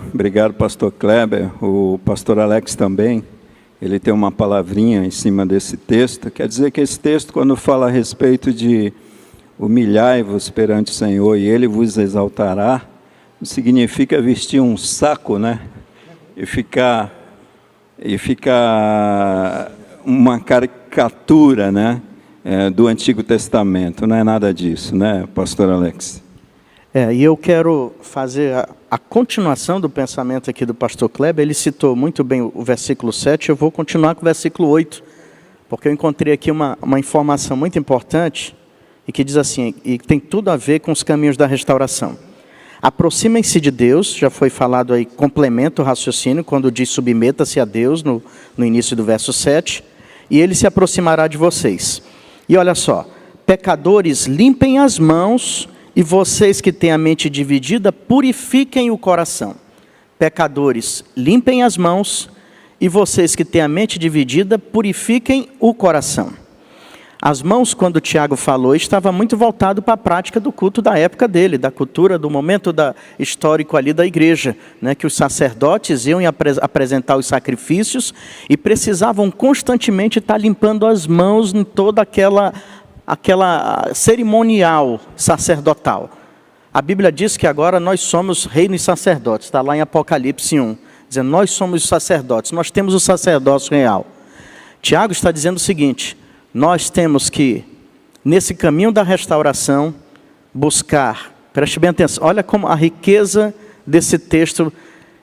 pastor Kleber. O pastor Alex também, ele tem uma palavrinha em cima desse texto. Quer dizer que esse texto, quando fala a respeito de humilhai-vos perante o Senhor e Ele vos exaltará, significa vestir um saco, e ficar uma caricatura, do Antigo Testamento. Não é nada disso, pastor Alex? E eu quero fazer a continuação do pensamento aqui do pastor Kleber. Ele citou muito bem o versículo 7, eu vou continuar com o versículo 8, porque eu encontrei aqui uma informação muito importante, e que diz assim, e tem tudo a ver com os caminhos da restauração. Aproximem-se de Deus, já foi falado aí, complementa o raciocínio, quando diz submeta-se a Deus, no início do verso 7, e Ele se aproximará de vocês. E olha só, pecadores, limpem as mãos, e vocês que têm a mente dividida, purifiquem o coração. Pecadores, limpem as mãos, e vocês que têm a mente dividida, purifiquem o coração. As mãos, quando o Tiago falou, estava muito voltado para a prática do culto da época dele, da cultura, do momento histórico ali da igreja, que os sacerdotes iam apresentar os sacrifícios e precisavam constantemente estar limpando as mãos em toda aquela cerimonial sacerdotal. A Bíblia diz que agora nós somos reinos sacerdotes, está lá em Apocalipse 1, dizendo, nós somos os sacerdotes, nós temos o sacerdócio real. Tiago está dizendo o seguinte, nós temos que, nesse caminho da restauração, buscar, preste bem atenção, olha como a riqueza desse texto,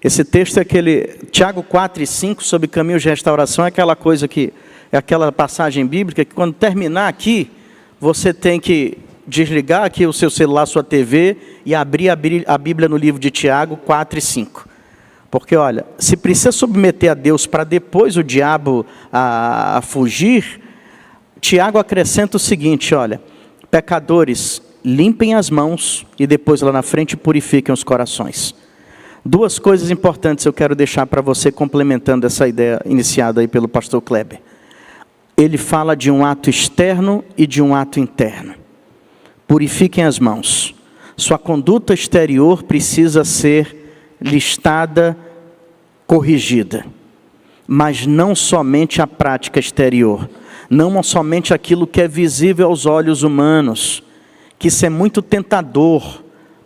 Esse texto é aquele, Tiago 4 e 5, sobre caminhos de restauração, é aquela coisa que, é aquela passagem bíblica que quando terminar aqui, você tem que desligar aqui o seu celular, sua TV, e abrir a Bíblia no livro de Tiago 4 e 5. Porque, olha, se precisa submeter a Deus para depois o diabo a fugir, Tiago acrescenta o seguinte, olha, pecadores, limpem as mãos e depois lá na frente purifiquem os corações. Duas coisas importantes eu quero deixar para você, complementando essa ideia iniciada aí pelo pastor Kleber. Ele fala de um ato externo e de um ato interno. Purifiquem as mãos. Sua conduta exterior precisa ser listada, corrigida. Mas não somente a prática exterior. Não somente aquilo que é visível aos olhos humanos. Que isso é muito tentador.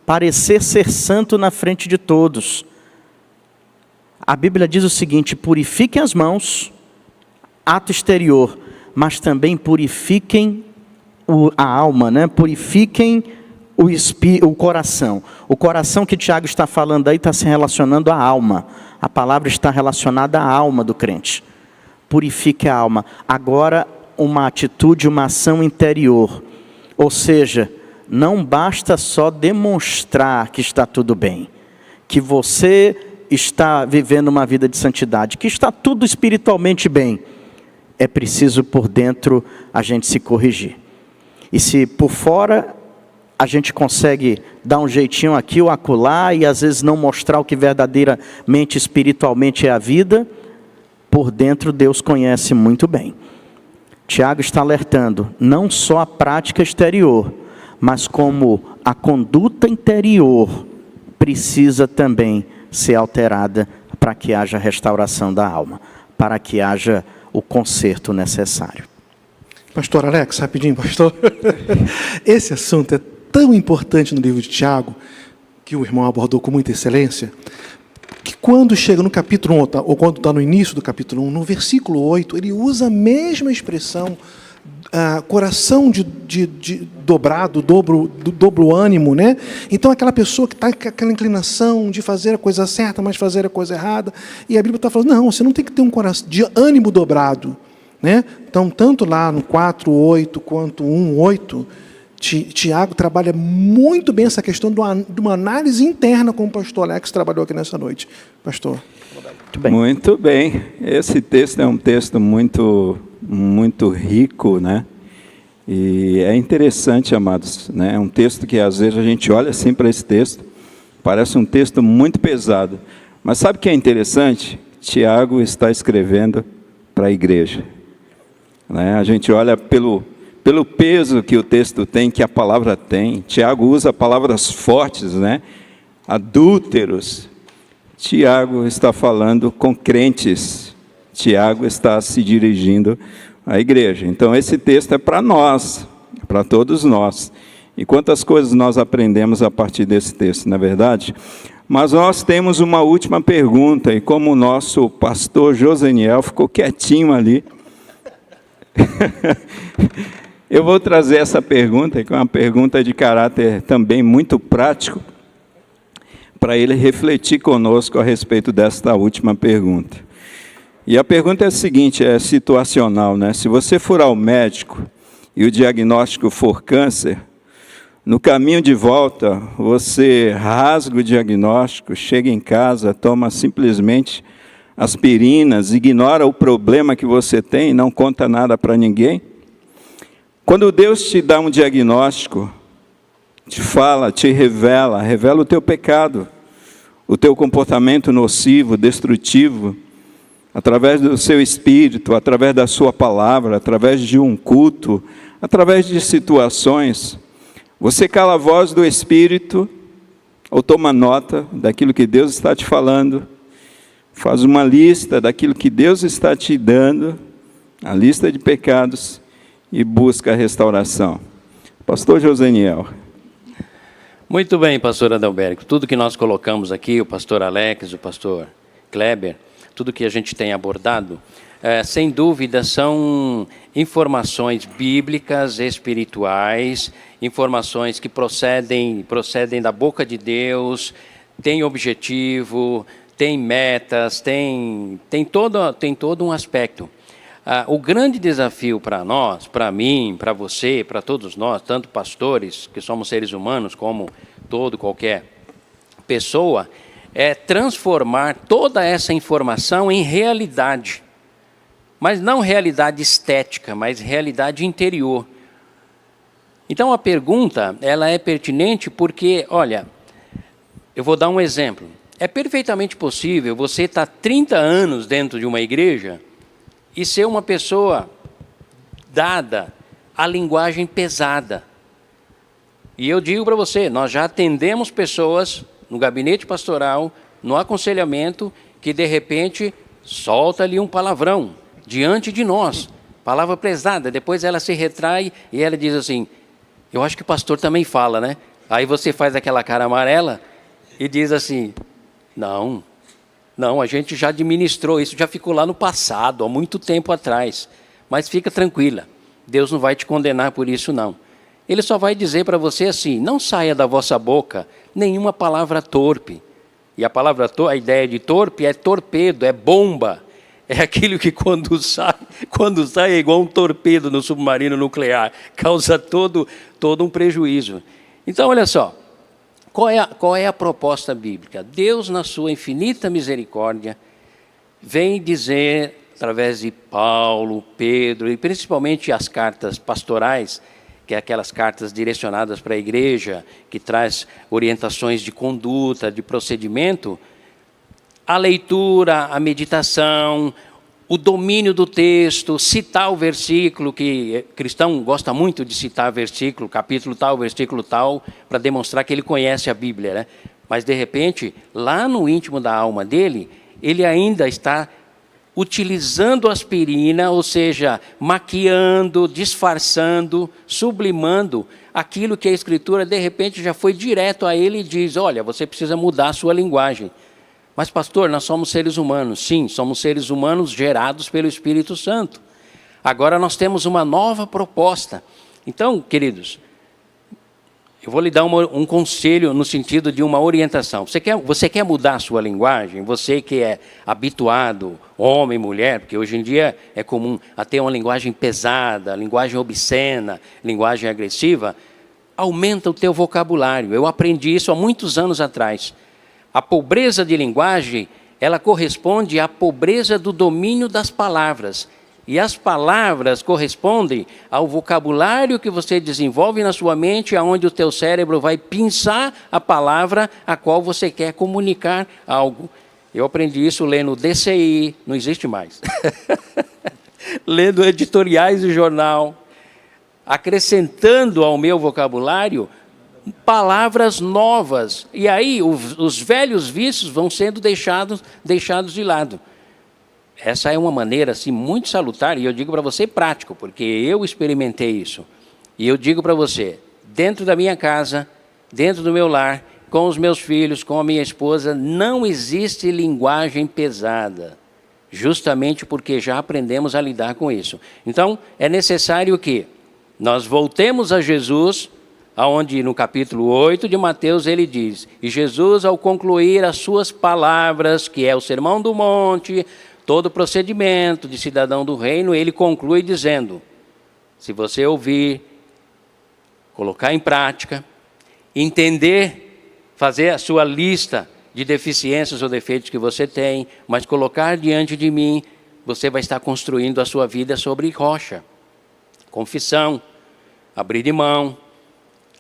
Parecer ser santo na frente de todos. A Bíblia diz o seguinte, purifiquem as mãos, ato exterior, mas também purifiquem a alma, né? Purifiquem o coração. O coração que Tiago está falando aí está se relacionando à alma. A palavra está relacionada à alma do crente. Purifique a alma. Agora, uma atitude, uma ação interior. Ou seja, não basta só demonstrar que está tudo bem, que você está vivendo uma vida de santidade, que está tudo espiritualmente bem. É preciso por dentro a gente se corrigir. E se por fora a gente consegue dar um jeitinho aqui ou acolá e às vezes não mostrar o que verdadeiramente espiritualmente é a vida, por dentro Deus conhece muito bem. Tiago está alertando, não só a prática exterior, mas como a conduta interior precisa também ser alterada para que haja restauração da alma, para que haja o conserto necessário. Pastor Alex, rapidinho, pastor. Esse assunto é tão importante no livro de Tiago, que o irmão abordou com muita excelência, que quando chega no capítulo 1, ou quando está no início do capítulo 1, no versículo 8, ele usa a mesma expressão, coração dobrado, dobro ânimo, né? Então aquela pessoa que está com aquela inclinação de fazer a coisa certa, mas fazer a coisa errada, e a Bíblia está falando, não, você não tem que ter um coração de ânimo dobrado, né? Então, tanto lá no 4:8 quanto 1:8, Tiago trabalha muito bem essa questão de uma análise interna, como o pastor Alex trabalhou aqui nessa noite. Pastor. Muito bem. Muito bem. Esse texto é um texto muito rico, né? E é interessante, amados, né? É um texto que às vezes a gente olha assim para esse texto, parece um texto muito pesado. Mas sabe o que é interessante? Tiago está escrevendo para a igreja. Né? A gente olha pelo peso que o texto tem, que a palavra tem. Tiago usa palavras fortes, né? Adúlteros. Tiago está falando com crentes. Tiago está se dirigindo à igreja. Então, esse texto é para nós, para todos nós. E quantas coisas nós aprendemos a partir desse texto, não é verdade? Mas nós temos uma última pergunta, e como o nosso pastor Joseniel ficou quietinho ali, eu vou trazer essa pergunta, que é uma pergunta de caráter também muito prático, para ele refletir conosco a respeito desta última pergunta. E a pergunta é a seguinte, é situacional, né? Se você for ao médico e o diagnóstico for câncer, no caminho de volta, você rasga o diagnóstico, chega em casa, toma simplesmente aspirinas, ignora o problema que você tem e não conta nada para ninguém? Quando Deus te dá um diagnóstico, te fala, te revela o teu pecado, o teu comportamento nocivo, destrutivo, através do seu espírito, através da sua palavra, através de um culto, através de situações, você cala a voz do espírito, ou toma nota daquilo que Deus está te falando, faz uma lista daquilo que Deus está te dando, a lista de pecados, e busca a restauração. Pastor Joseniel. Muito bem, pastor Adalberto. Tudo que nós colocamos aqui, o pastor Alex, o pastor Kleber, tudo que a gente tem abordado, sem dúvida são informações bíblicas, espirituais, informações que procedem da boca de Deus, têm objetivo, tem metas, tem todo um aspecto. O grande desafio para nós, para mim, para você, para todos nós, tanto pastores, que somos seres humanos, como qualquer pessoa, é transformar toda essa informação em realidade. Mas não realidade estética, mas realidade interior. Então a pergunta, ela é pertinente porque, olha, eu vou dar um exemplo. É perfeitamente possível você estar 30 anos dentro de uma igreja e ser uma pessoa dada à linguagem pesada. E eu digo para você, nós já atendemos pessoas no gabinete pastoral, no aconselhamento, que de repente solta ali um palavrão diante de nós, palavra pesada, depois ela se retrai e ela diz assim, eu acho que o pastor também fala, né? Aí você faz aquela cara amarela e diz assim, não, a gente já administrou isso, já ficou lá no passado, há muito tempo atrás, mas fica tranquila, Deus não vai te condenar por isso não. Ele só vai dizer para você assim, não saia da vossa boca nenhuma palavra torpe. E a palavra a ideia de torpe é torpedo, é bomba. É aquilo que quando sai é igual um torpedo no submarino nuclear, causa todo um prejuízo. Então, olha só, qual é a proposta bíblica? Deus, na sua infinita misericórdia, vem dizer, através de Paulo, Pedro, e principalmente as cartas pastorais, que é aquelas cartas direcionadas para a igreja, que traz orientações de conduta, de procedimento, a leitura, a meditação, o domínio do texto, citar o versículo, que cristão gosta muito de citar versículo, capítulo tal, versículo tal, para demonstrar que ele conhece a Bíblia, né? Mas, de repente, lá no íntimo da alma dele, ele ainda está utilizando aspirina, ou seja, maquiando, disfarçando, sublimando aquilo que a Escritura, de repente, já foi direto a ele e diz, olha, você precisa mudar a sua linguagem. Mas, pastor, nós somos seres humanos. Sim, somos seres humanos gerados pelo Espírito Santo. Agora nós temos uma nova proposta. Então, queridos, eu vou lhe dar um conselho no sentido de uma orientação. Você quer mudar a sua linguagem? Você que é habituado, homem, mulher, porque hoje em dia é comum a ter uma linguagem pesada, linguagem obscena, linguagem agressiva, aumenta o teu vocabulário. Eu aprendi isso há muitos anos atrás. A pobreza de linguagem, ela corresponde à pobreza do domínio das palavras. E as palavras correspondem ao vocabulário que você desenvolve na sua mente, aonde o teu cérebro vai pensar a palavra a qual você quer comunicar algo. Eu aprendi isso lendo DCI, não existe mais. Lendo editoriais de jornal, acrescentando ao meu vocabulário palavras novas. E aí os velhos vícios vão sendo deixados de lado. Essa é uma maneira assim, muito salutar, e eu digo para você prático, porque eu experimentei isso. E eu digo para você, dentro da minha casa, dentro do meu lar, com os meus filhos, com a minha esposa, não existe linguagem pesada, justamente porque já aprendemos a lidar com isso. Então, é necessário que nós voltemos a Jesus, aonde no capítulo 8 de Mateus ele diz, e Jesus, ao concluir as suas palavras, que é o Sermão do Monte, todo o procedimento de cidadão do reino, ele conclui dizendo, se você ouvir, colocar em prática, entender, fazer a sua lista de deficiências ou defeitos que você tem, mas colocar diante de mim, você vai estar construindo a sua vida sobre rocha. Confissão, abrir de mão,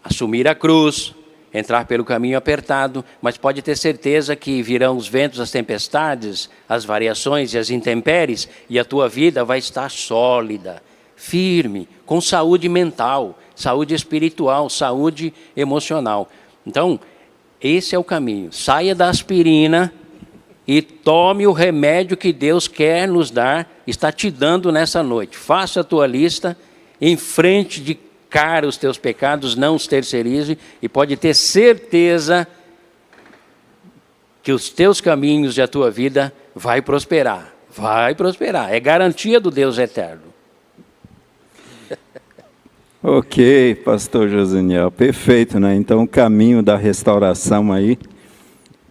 assumir a cruz, entrar pelo caminho apertado, mas pode ter certeza que virão os ventos, as tempestades, as variações e as intempéries, e a tua vida vai estar sólida, firme, com saúde mental, saúde espiritual, saúde emocional. Então, esse é o caminho. Saia da aspirina e tome o remédio que Deus quer nos dar, está te dando nessa noite. Faça a tua lista, enfrente de cara os teus pecados, não os terceirize, e pode ter certeza que os teus caminhos e a tua vida vai prosperar. Vai prosperar. É garantia do Deus eterno. Ok, pastor Joseniel, perfeito, né? Então o caminho da restauração aí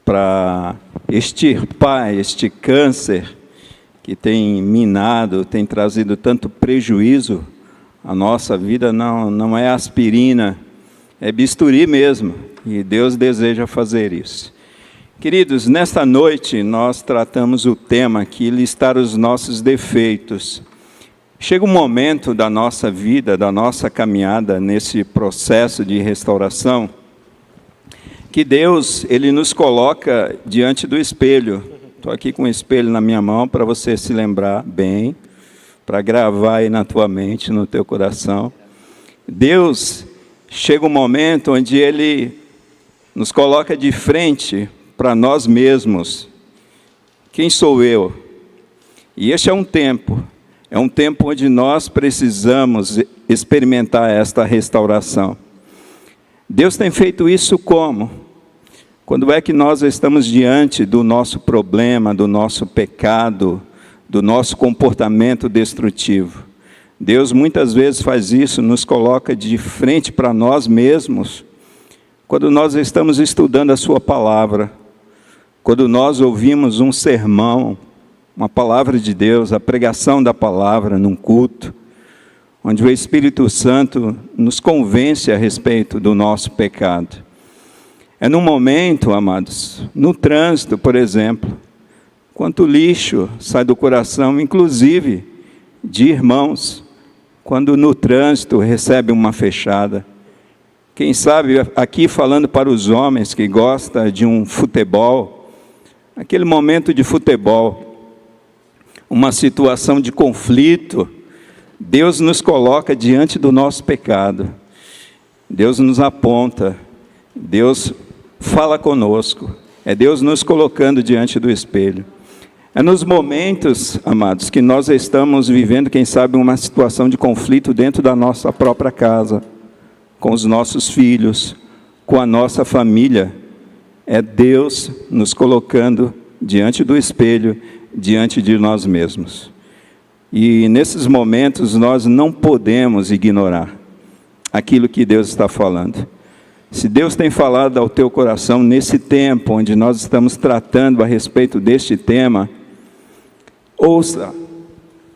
para extirpar este câncer que tem minado, tem trazido tanto prejuízo à nossa vida, não é aspirina, é bisturi mesmo, e Deus deseja fazer isso. Queridos, nesta noite nós tratamos o tema aqui, listar os nossos defeitos. Chega um momento da nossa vida, da nossa caminhada nesse processo de restauração, que Deus, Ele nos coloca diante do espelho. Estou aqui com o espelho na minha mão para você se lembrar bem, para gravar aí na tua mente, no teu coração. Deus, chega um momento onde Ele nos coloca de frente para nós mesmos. Quem sou eu? E este é um tempo onde nós precisamos experimentar esta restauração. Deus tem feito isso como? Quando é que nós estamos diante do nosso problema, do nosso pecado, do nosso comportamento destrutivo. Deus muitas vezes faz isso, nos coloca de frente para nós mesmos, quando nós estamos estudando a sua palavra, quando nós ouvimos um sermão, uma palavra de Deus, a pregação da palavra num culto, onde o Espírito Santo nos convence a respeito do nosso pecado. É num momento, amados, no trânsito, por exemplo, quanto lixo sai do coração, inclusive de irmãos, quando no trânsito recebe uma fechada. Quem sabe, aqui falando para os homens que gostam de um futebol, aquele momento de futebol, uma situação de conflito, Deus nos coloca diante do nosso pecado, Deus nos aponta, Deus fala conosco, é Deus nos colocando diante do espelho. É nos momentos, amados, que nós estamos vivendo, quem sabe, uma situação de conflito dentro da nossa própria casa, com os nossos filhos, com a nossa família, é Deus nos colocando diante do espelho, diante de nós mesmos. E nesses momentos nós não podemos ignorar aquilo que Deus está falando. Se Deus tem falado ao teu coração nesse tempo onde nós estamos tratando a respeito deste tema,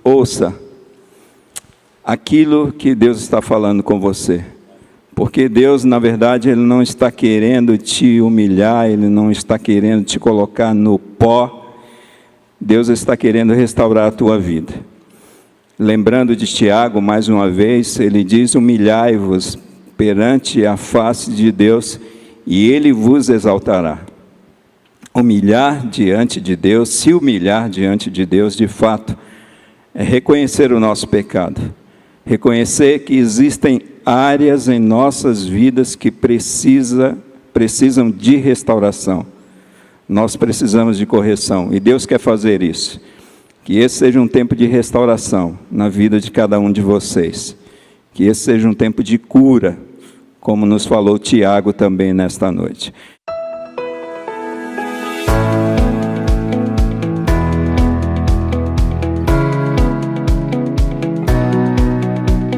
ouça aquilo que Deus está falando com você. Porque Deus, na verdade, Ele não está querendo te humilhar, Ele não está querendo te colocar no pó. Deus está querendo restaurar a tua vida. Lembrando de Tiago, mais uma vez, ele diz: humilhai-vos perante a face de Deus, e Ele vos exaltará. Humilhar diante de Deus, se humilhar diante de Deus, de fato, é reconhecer o nosso pecado. Reconhecer que existem áreas em nossas vidas que precisam de restauração. Nós precisamos de correção, e Deus quer fazer isso. Que esse seja um tempo de restauração na vida de cada um de vocês. Que esse seja um tempo de cura, como nos falou Tiago também nesta noite.